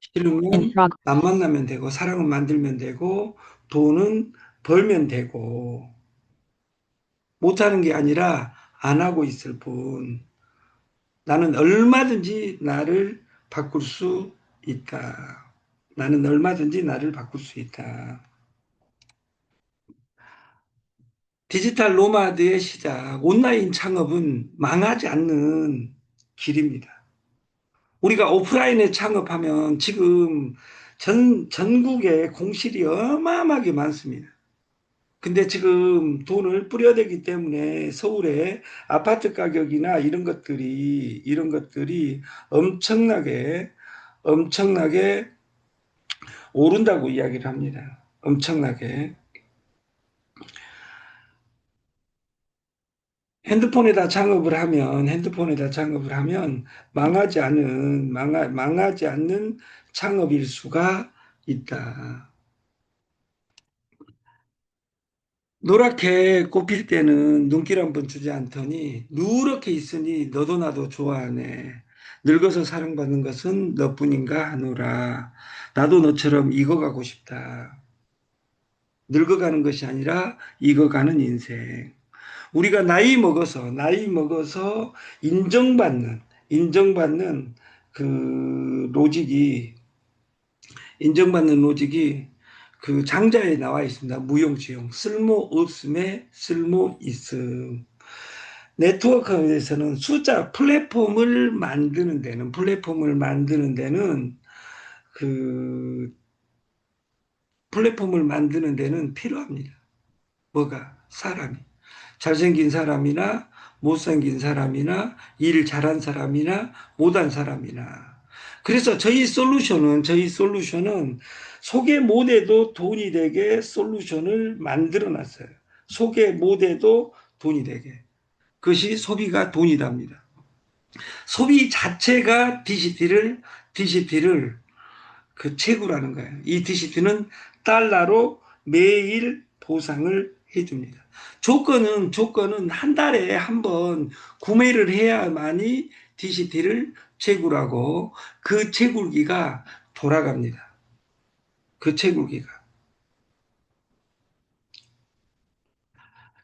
싫으면 남 만나면 되고, 사랑은 만들면 되고, 돈은 벌면 되고, 못하는 게 아니라 안 하고 있을 뿐. 나는 얼마든지 나를 바꿀 수 있다. 나는 얼마든지 나를 바꿀 수 있다. 디지털 노마드의 시작, 온라인 창업은 망하지 않는 길입니다. 우리가 오프라인에 창업하면 지금 전국에 공실이 어마어마하게 많습니다. 근데 지금 돈을 뿌려대기 때문에 서울의 아파트 가격이나 이런 것들이 엄청나게 오른다고 이야기를 합니다. 엄청나게. 핸드폰에다 창업을 하면 망하지 않는 창업일 수가 있다. 노랗게 꽃필 때는 눈길 한번 주지 않더니 누렇게 있으니 너도 나도 좋아하네. 늙어서 사랑받는 것은 너뿐인가 하노라. 나도 너처럼 익어가고 싶다. 늙어가는 것이 아니라 익어가는 인생. 우리가 나이 먹어서 인정받는 그 로직이, 인정받는 로직이 그 장자에 나와 있습니다. 무용지용. 쓸모 없음에 쓸모 있음. 네트워크에서는 그 플랫폼을 만드는 데는 필요합니다. 뭐가? 사람이. 잘생긴 사람이나 못생긴 사람이나 일 잘한 사람이나 못한 사람이나. 그래서 저희 솔루션은 소개 못해도 돈이 되게 솔루션을 만들어 놨어요. 소개 못해도 돈이 되게. 그것이 소비가 돈이답니다. 소비 자체가 DCT를 그 채굴하는 거예요. 이 DCT는 달러로 매일 보상을 해줍니다. 조건은 한 달에 한 번 구매를 해야만이 DCT를 채굴하고 그 채굴기가 돌아갑니다. 그 채굴기가.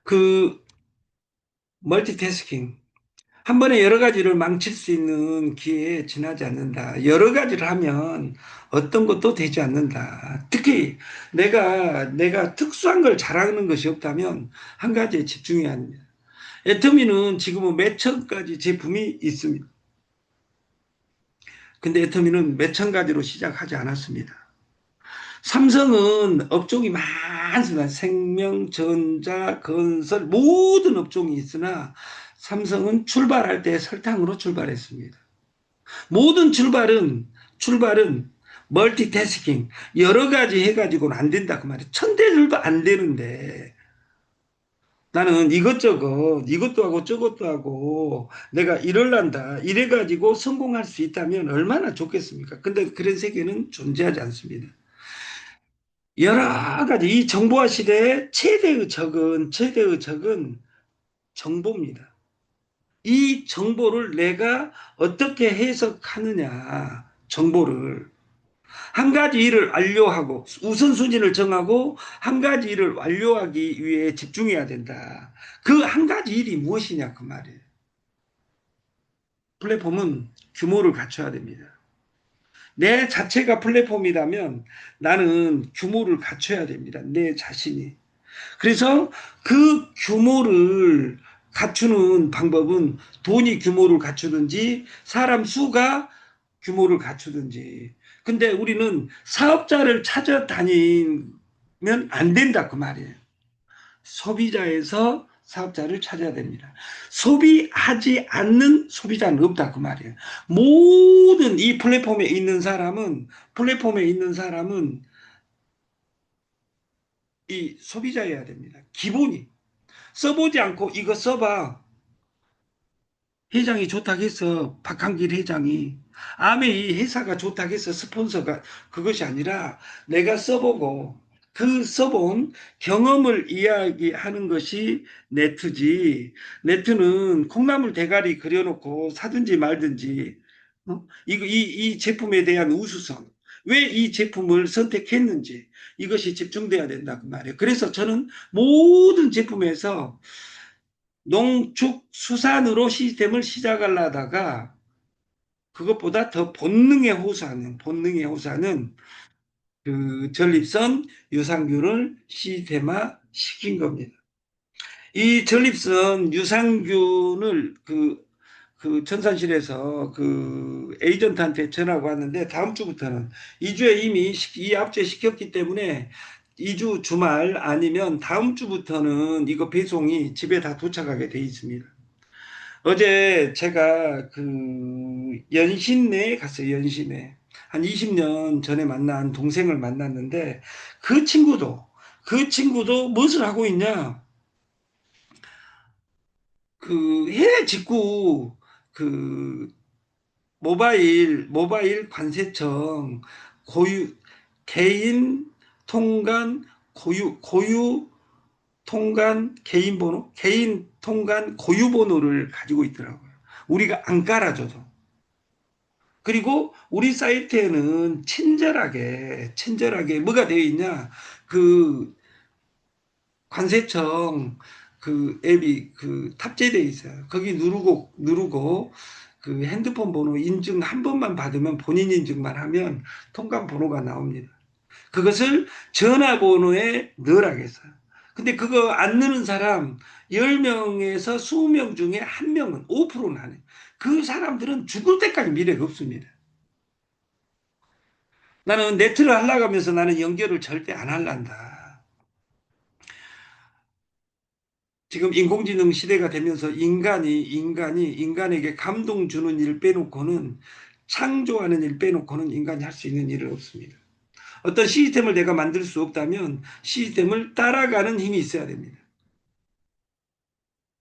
그 멀티태스킹. 한 번에 여러 가지를 망칠 수 있는 기회에 지나지 않는다. 여러 가지를 하면 어떤 것도 되지 않는다. 특히 내가 특수한 걸 잘하는 것이 없다면 한 가지에 집중해야 합니다. 애터미는 지금은 몇천 가지 제품이 있습니다. 근데 애터미는 몇천 가지로 시작하지 않았습니다. 삼성은 업종이 많습니다. 생명, 전자, 건설 모든 업종이 있으나 삼성은 출발할 때 설탕으로 출발했습니다. 모든 출발은 멀티태스킹 여러 가지 해가지고는 안 된다 그 말이에요. 천대들도 안 되는데 나는 이것도 하고 저것도 하고 내가 이럴란다 이래가지고 성공할 수 있다면 얼마나 좋겠습니까? 근데 그런 세계는 존재하지 않습니다. 여러 가지 이 정보화 시대의 최대의 적은 정보입니다. 이 정보를 내가 어떻게 해석하느냐, 정보를. 한 가지 일을 완료하고, 우선순위를 정하고, 한 가지 일을 완료하기 위해 집중해야 된다. 그 한 가지 일이 무엇이냐, 그 말이에요. 플랫폼은 규모를 갖춰야 됩니다. 내 자체가 플랫폼이라면 나는 규모를 갖춰야 됩니다. 내 자신이. 그래서 그 규모를 갖추는 방법은 돈이 규모를 갖추든지 사람 수가 규모를 갖추든지. 근데 우리는 사업자를 찾아다니면 안 된다 그 말이에요. 소비자에서 사업자를 찾아야 됩니다. 소비하지 않는 소비자는 없다 그 말이에요. 모든 이 플랫폼에 있는 사람은 이 소비자여야 됩니다. 기본이. 써보지 않고 이거 써봐. 회장이 좋다겠어. 박한길 회장이. 이 회사가 좋다겠어. 스폰서가. 그것이 아니라 내가 써보고 그 써본 경험을 이야기하는 것이 네트지. 네트는 콩나물 대가리 그려놓고 사든지 말든지. 이 제품에 대한 우수성. 왜 이 제품을 선택했는지 이것이 집중돼야 된다 그 말이에요. 그래서 저는 모든 제품에서 농축수산으로 시스템을 시작하려다가 그것보다 더 본능에 호소하는 그 전립선 유산균을 시스템화 시킨 겁니다. 이 전립선 유산균을 그 전산실에서 그 에이전트한테 전화가 왔는데 다음 주부터는 2주에 이미 이 압제 시켰기 때문에 2주 주말 아니면 다음 주부터는 이거 배송이 집에 다 도착하게 돼 있습니다. 어제 제가 그 연신내에 갔어요. 연신내. 한 20년 전에 만난 동생을 만났는데 그 친구도 무엇을 하고 있냐? 그 해외 직구 그 모바일 관세청 고유 개인 통관 고유 통관 개인 통관 고유 번호를 가지고 있더라고요. 우리가 안 깔아줘도. 그리고 우리 사이트에는 친절하게 뭐가 되어 있냐? 그 관세청 그 앱이 그 탑재되어 있어요. 거기 누르고 그 핸드폰 번호 인증 한 번만 받으면 본인 인증만 하면 통관 번호가 나옵니다. 그것을 전화번호에 넣으라겠어요. 근데 그거 안 넣는 사람 10명에서 20명 중에 한 명은 5%는 안 해요. 그 사람들은 죽을 때까지 미래가 없습니다. 나는 네트를 하려고 하면서 나는 연결을 절대 안 할란다. 지금 인공지능 시대가 되면서 인간에게 감동 주는 일 빼놓고는 창조하는 일 빼놓고는 인간이 할 수 있는 일은 없습니다. 어떤 시스템을 내가 만들 수 없다면 시스템을 따라가는 힘이 있어야 됩니다.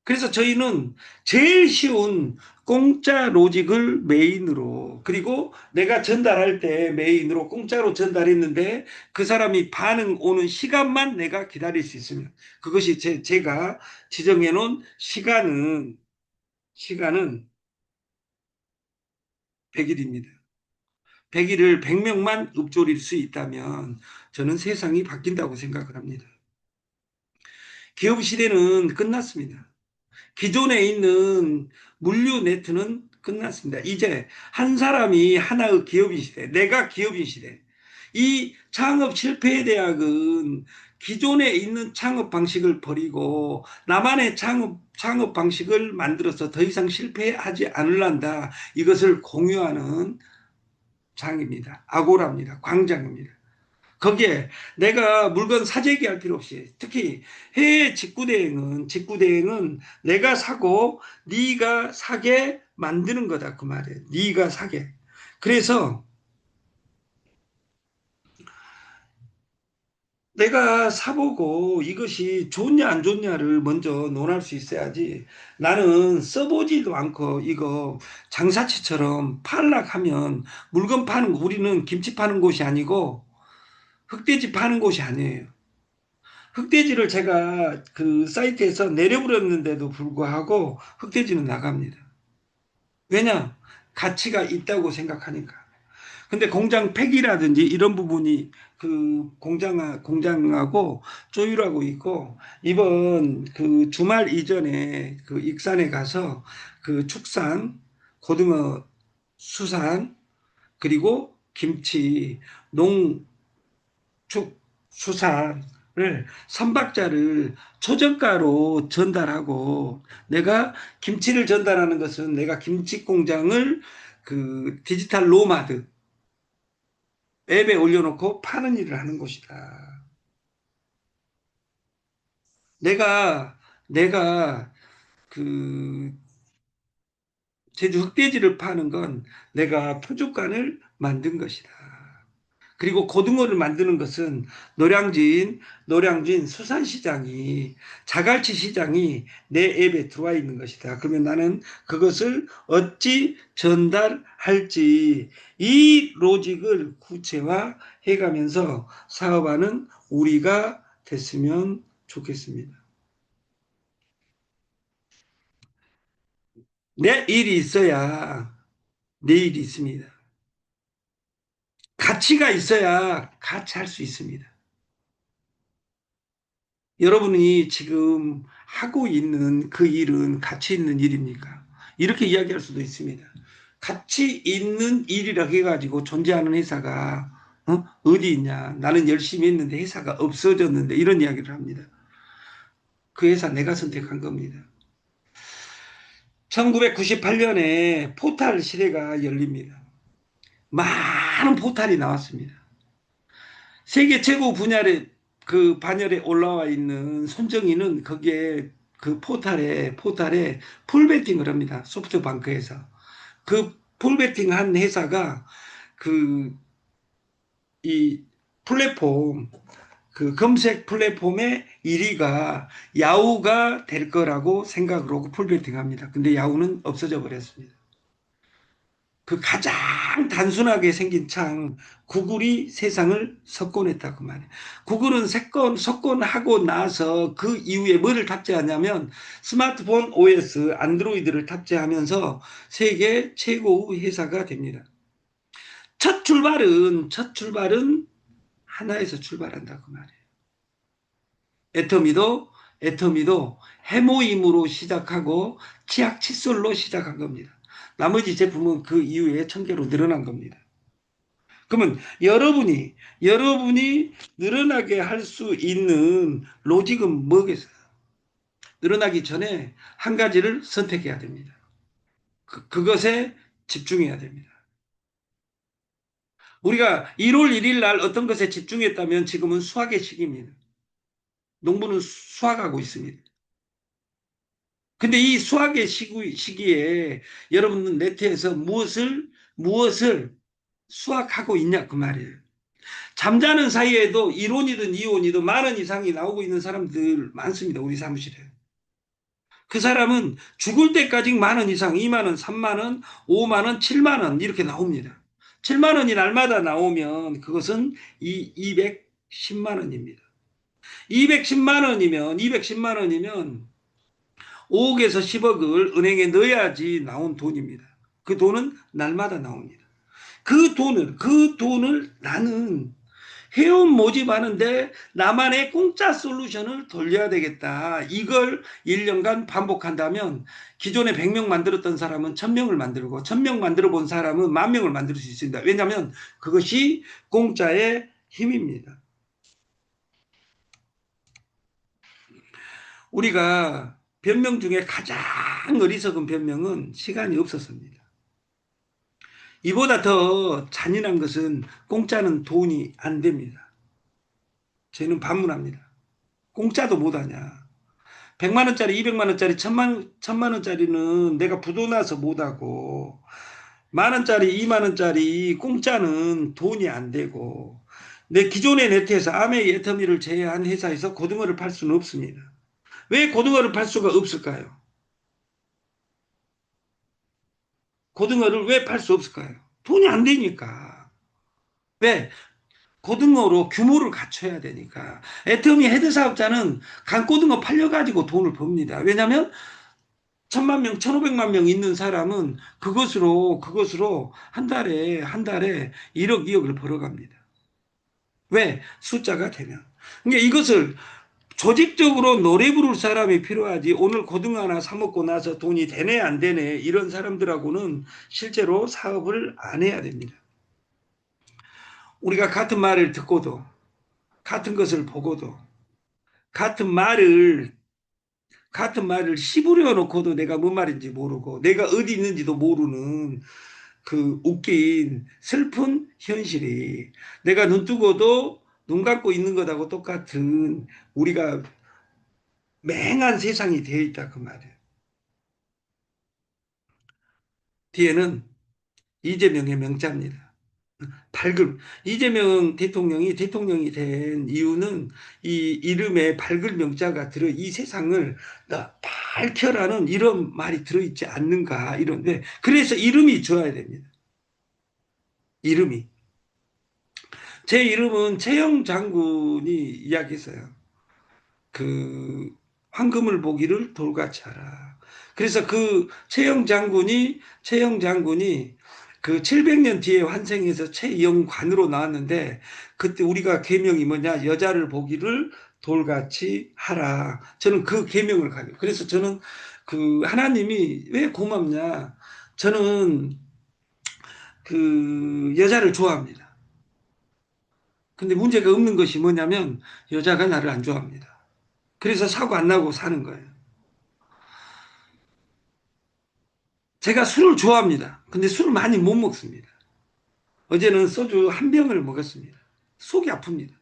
그래서 저희는 제일 쉬운 공짜 로직을 메인으로 그리고 내가 전달할 때 메인으로 공짜로 전달했는데 그 사람이 반응 오는 시간만 내가 기다릴 수 있으면 그것이 제가 지정해 놓은 시간은 100일입니다. 100일을 100명만 읊조릴 수 있다면 저는 세상이 바뀐다고 생각을 합니다. 기업 시대는 끝났습니다. 기존에 있는 물류 네트는 끝났습니다. 이제 한 사람이 하나의 기업인 시대, 내가 기업인 시대. 이 창업 실패의 대학은 기존에 있는 창업 방식을 버리고 나만의 창업 방식을 만들어서 더 이상 실패하지 않을란다. 이것을 공유하는 장입니다. 아고라입니다. 광장입니다. 거기에 내가 물건 사재기 할 필요 없이 특히 해외 직구대행은 내가 사고 네가 사게 만드는 거다 그 말이에요. 네가 사게. 그래서 내가 사보고 이것이 좋냐 안 좋냐를 먼저 논할 수 있어야지. 나는 써보지도 않고 이거 장사치처럼 팔락하면 물건 파는 거 우리는 김치 파는 곳이 아니고 흑돼지 파는 곳이 아니에요. 흑돼지를 제가 그 사이트에서 내려버렸는데도 불구하고 흑돼지는 나갑니다. 왜냐? 가치가 있다고 생각하니까. 근데 공장 폐기라든지 이런 부분이 그 공장하고 조율하고 있고 이번 그 주말 이전에 그 익산에 가서 그 축산, 고등어 수산 그리고 김치, 농축 수산을 선박자를 초저가로 전달하고 내가 김치를 전달하는 것은 내가 김치 공장을 그 디지털 노마드 앱에 올려놓고 파는 일을 하는 곳이다. 내가 그 제주 흑돼지를 파는 건 내가 표준관을 만든 것이다. 그리고 고등어를 만드는 것은 노량진 수산시장이 자갈치 시장이 내 앱에 들어와 있는 것이다. 그러면 나는 그것을 어찌 전달할지 이 로직을 구체화해 가면서 사업하는 우리가 됐으면 좋겠습니다. 내 일이 있어야 내일이 있습니다. 가치가 있어야 같이 할 수 있습니다. 여러분이 지금 하고 있는 그 일은 가치 있는 일입니까? 이렇게 이야기할 수도 있습니다. 가치 있는 일이라 해가지고 존재하는 회사가 어디 있냐? 나는 열심히 했는데 회사가 없어졌는데 이런 이야기를 합니다. 그 회사 내가 선택한 겁니다. 1998년에 포탈 시대가 열립니다. 많은 포탈이 나왔습니다. 세계 최고 분야의 그 반열에 올라와 있는 손정희는 거기에 그 포탈에 풀베팅을 합니다. 소프트뱅크에서. 그 풀베팅 한 회사가 그 이 플랫폼 그 검색 플랫폼의 1위가 야후가 될 거라고 생각을 하고 풀베팅 합니다. 근데 야후는 없어져 버렸습니다. 그 가장 단순하게 생긴 창 구글이 세상을 석권했다 그 말이에요. 구글은 석권하고 나서 그 이후에 뭐를 탑재하냐면 스마트폰 OS 안드로이드를 탑재하면서 세계 최고의 회사가 됩니다. 첫 출발은 하나에서 출발한다 그 말이에요. 애터미도 해모임으로 시작하고 치약 칫솔로 시작한 겁니다. 나머지 제품은 그 이후에 1000개로 늘어난 겁니다. 그러면 여러분이 늘어나게 할 수 있는 로직은 뭐겠어요? 늘어나기 전에 한 가지를 선택해야 됩니다. 그것에 집중해야 됩니다. 우리가 1월 1일 날 어떤 것에 집중했다면 지금은 수학의 시기입니다. 농부는 수학하고 있습니다. 근데 이 수학의 시기에 여러분은 네트에서 무엇을 수학하고 있냐 그 말이에요. 잠자는 사이에도 이론이든 이론이든 만원 이상이 나오고 있는 사람들 많습니다. 우리 사무실에. 그 사람은 죽을 때까지 만원 이상, 2만원, 3만원, 5만원, 7만원 이렇게 나옵니다. 7만원이 날마다 나오면 그것은 210만원입니다. 210만원이면 5억에서 10억을 은행에 넣어야지 나온 돈입니다. 그 돈은 날마다 나옵니다. 그 돈을 나는 회원 모집하는데 나만의 공짜 솔루션을 돌려야 되겠다. 이걸 1년간 반복한다면 기존에 100명 만들었던 사람은 1000명을 만들고 1000명 만들어 본 사람은 10,000명을 만들 수 있습니다. 왜냐하면 그것이 공짜의 힘입니다. 우리가 변명 중에 가장 어리석은 변명은 시간이 없었습니다. 이보다 더 잔인한 것은 공짜는 돈이 안 됩니다. 저희는 반문합니다. 공짜도 못하냐. 100만 원짜리, 200만 원짜리, 1000만 원짜리는 내가 부도나서 못하고 10,000원짜리, 2만 원짜리 공짜는 돈이 안 되고 내 기존의 네트에서 아메이 애터미를 제외한 회사에서 고등어를 팔 수는 없습니다. 왜 고등어를 팔 수가 없을까요? 고등어를 왜 팔 수 없을까요? 돈이 안 되니까. 왜? 고등어로 규모를 갖춰야 되니까. 애터미 헤드 사업자는 강고등어 팔려가지고 돈을 법니다. 왜냐하면 1000만 명, 1500만 명 있는 사람은 그것으로 한 달에 1억, 2억을 벌어갑니다. 왜? 숫자가 되면. 그러니까 이것을 조직적으로 노래 부를 사람이 필요하지 오늘 고등어 하나 사 먹고 나서 돈이 되네 안 되네 이런 사람들하고는 실제로 사업을 안 해야 됩니다. 우리가 같은 말을 듣고도 같은 것을 보고도 같은 말을 씹으려 놓고도 내가 뭔 말인지 모르고 내가 어디 있는지도 모르는 그 웃긴 슬픈 현실이 내가 눈 뜨고도 눈 감고 있는 것하고 똑같은 우리가 맹한 세상이 되어 있다 그 말이에요. 뒤에는 이재명의 명자입니다. 밝음. 이재명 대통령이 된 이유는 이 이름에 밝을 명자가 들어 이 세상을 밝혀라는 이런 말이 들어있지 않는가 이런데 그래서 이름이 좋아야 됩니다. 이름이. 제 이름은 최영 장군이 이야기했어요. 그 황금을 보기를 돌같이 하라. 그래서 그 최영 장군이 그 700년 뒤에 환생해서 최영관으로 나왔는데 그때 우리가 계명이 뭐냐? 여자를 보기를 돌같이 하라. 저는 그 계명을 가요. 그래서 저는 그 하나님이 왜 고맙냐? 저는 그 여자를 좋아합니다. 근데 문제가 없는 것이 뭐냐면 여자가 나를 안 좋아합니다. 그래서 사고 안 나고 사는 거예요. 제가 술을 좋아합니다. 근데 술을 많이 못 먹습니다. 어제는 소주 한 병을 먹었습니다. 속이 아픕니다.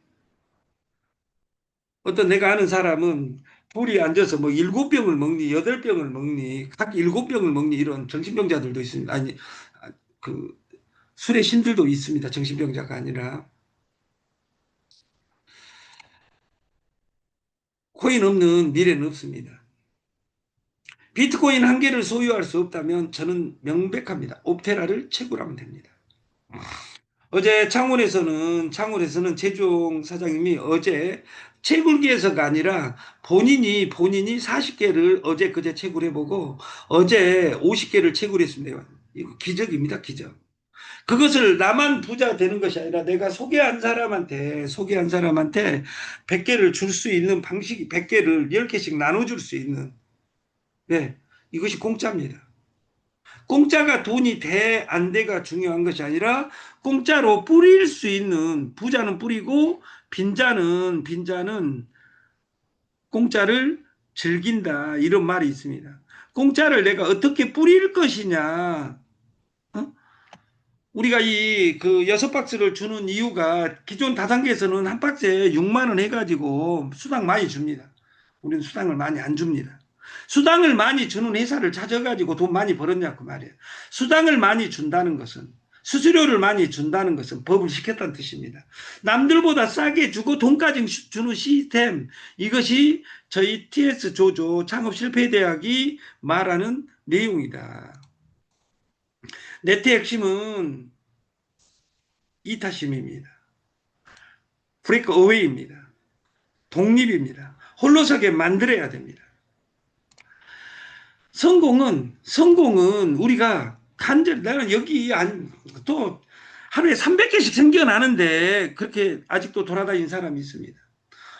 어떤 내가 아는 사람은 둘이 앉아서 뭐 7병을 먹니, 8병을 먹니, 각 7병을 먹니 이런 정신병자들도 있습니다. 아니, 그 술의 신들도 있습니다. 정신병자가 아니라. 코인 없는 미래는 없습니다. 비트코인 한 개를 소유할 수 없다면 저는 명백합니다. 옵테라를 채굴하면 됩니다. 어제 창원에서는 최종 사장님이 어제 채굴기에서가 아니라 본인이 40개를 어제 그제 채굴해보고 어제 50개를 채굴했습니다. 이거 기적입니다, 기적. 그것을 나만 부자 되는 것이 아니라 내가 소개한 사람한테 100개를 줄 수 있는 방식이 100개를 10개씩 나눠줄 수 있는, 네, 이것이 공짜입니다. 공짜가 돈이 돼, 안 돼가 중요한 것이 아니라 공짜로 뿌릴 수 있는 부자는 뿌리고 빈자는 공짜를 즐긴다. 이런 말이 있습니다. 공짜를 내가 어떻게 뿌릴 것이냐. 어? 우리가 이 그 6박스를 주는 이유가 기존 다단계에서는 한 박스에 6만 원 해가지고 수당 많이 줍니다. 우리는 수당을 많이 안 줍니다. 수당을 많이 주는 회사를 찾아가지고 돈 많이 벌었냐고 말이에요. 수당을 많이 준다는 것은 수수료를 많이 준다는 것은 법을 시켰다는 뜻입니다. 남들보다 싸게 주고 돈까지 주는 시스템, 이것이 저희 TS 조조 창업실패대학이 말하는 내용이다. 네트의 핵심은 이타심입니다. 브레이크 어웨이입니다. 독립입니다. 홀로서게 만들어야 됩니다. 성공은 우리가 나는 여기 또 하루에 300개씩 생겨나는데 그렇게 아직도 돌아다니는 사람이 있습니다.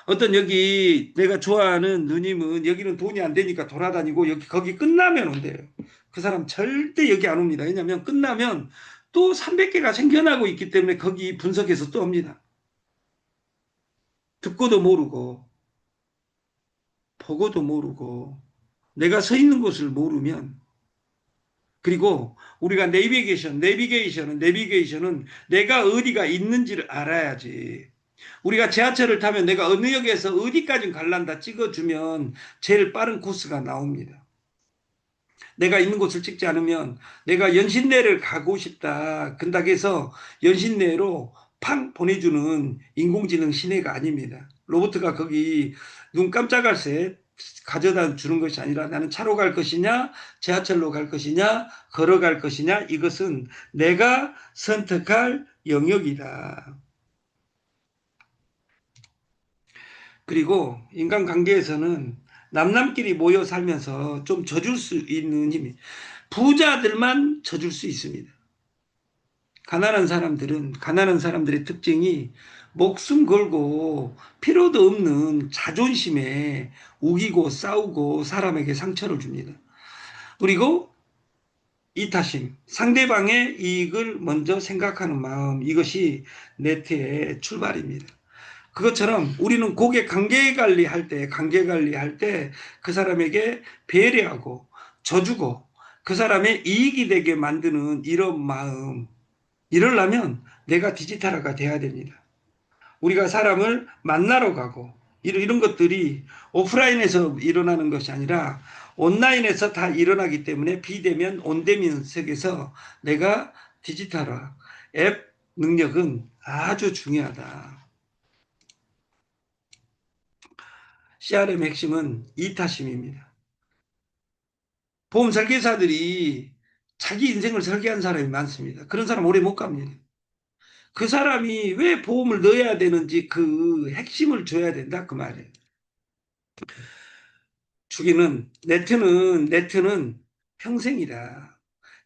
어떤 여기 내가 좋아하는 누님은 여기는 돈이 안 되니까 돌아다니고 거기 끝나면 온대요. 그 사람 절대 여기 안 옵니다. 왜냐하면 끝나면 또 300개가 생겨나고 있기 때문에 거기 분석해서 또 옵니다. 듣고도 모르고 보고도 모르고 내가 서 있는 곳을 모르면, 그리고 우리가 내비게이션은 내가 어디가 있는지를 알아야지. 우리가 지하철을 타면 내가 어느 역에서 어디까지 갈란다 찍어주면 제일 빠른 코스가 나옵니다. 내가 있는 곳을 찍지 않으면 내가 연신내를 가고 싶다 근다고 해서 연신내로 팡 보내주는 인공지능 시내가 아닙니다. 로봇가 거기 눈 깜짝할 새 가져다 주는 것이 아니라 나는 차로 갈 것이냐, 지하철로 갈 것이냐, 걸어갈 것이냐, 이것은 내가 선택할 영역이다. 그리고 인간관계에서는 남남끼리 모여 살면서 좀 져줄 수 있는 힘이, 부자들만 져줄 수 있습니다. 가난한 사람들의 특징이 목숨 걸고 필요도 없는 자존심에 우기고 싸우고 사람에게 상처를 줍니다. 그리고 이타심, 상대방의 이익을 먼저 생각하는 마음, 이것이 네트의 출발입니다. 그것처럼 우리는 관계 관리할 때 그 사람에게 배려하고 져주고 그 사람의 이익이 되게 만드는 이런 마음, 이러려면 내가 디지털화가 돼야 됩니다. 우리가 사람을 만나러 가고 이런 것들이 오프라인에서 일어나는 것이 아니라 온라인에서 다 일어나기 때문에 비대면 온대면 속에서 내가 디지털화, 앱 능력은 아주 중요하다. CRM 핵심은 이타심입니다. 보험 설계사들이 자기 인생을 설계한 사람이 많습니다. 그런 사람 오래 못 갑니다. 그 사람이 왜 보험을 넣어야 되는지 그 핵심을 줘야 된다 그 말이에요. 네트는 평생이다.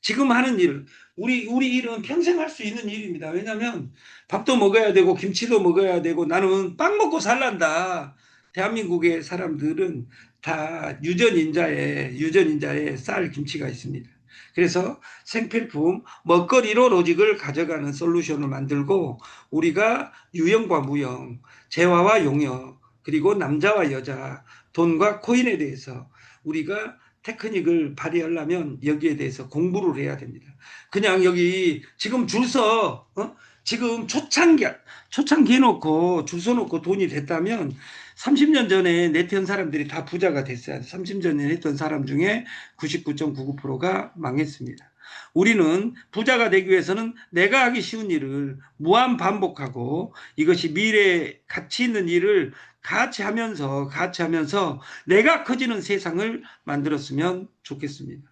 지금 하는 일, 우리 일은 평생 할 수 있는 일입니다. 왜냐하면 밥도 먹어야 되고 김치도 먹어야 되고 나는 빵 먹고 살란다. 대한민국의 사람들은 다 유전인자에 쌀 김치가 있습니다. 그래서 생필품 먹거리로 로직을 가져가는 솔루션을 만들고 우리가 유형과 무형, 재화와 용역, 그리고 남자와 여자, 돈과 코인에 대해서 우리가 테크닉을 발휘하려면 여기에 대해서 공부를 해야 됩니다. 그냥 여기 지금 지금 초창기 해놓고 줄 서놓고 돈이 됐다면 30년 전에 네트한 사람들이 다 부자가 됐어요. 30년 전에 했던 사람 중에 99.99%가 망했습니다. 우리는 부자가 되기 위해서는 내가 하기 쉬운 일을 무한 반복하고 이것이 미래에 가치 있는 일을 같이 하면서 내가 커지는 세상을 만들었으면 좋겠습니다.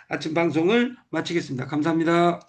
아침 방송을 마치겠습니다. 감사합니다.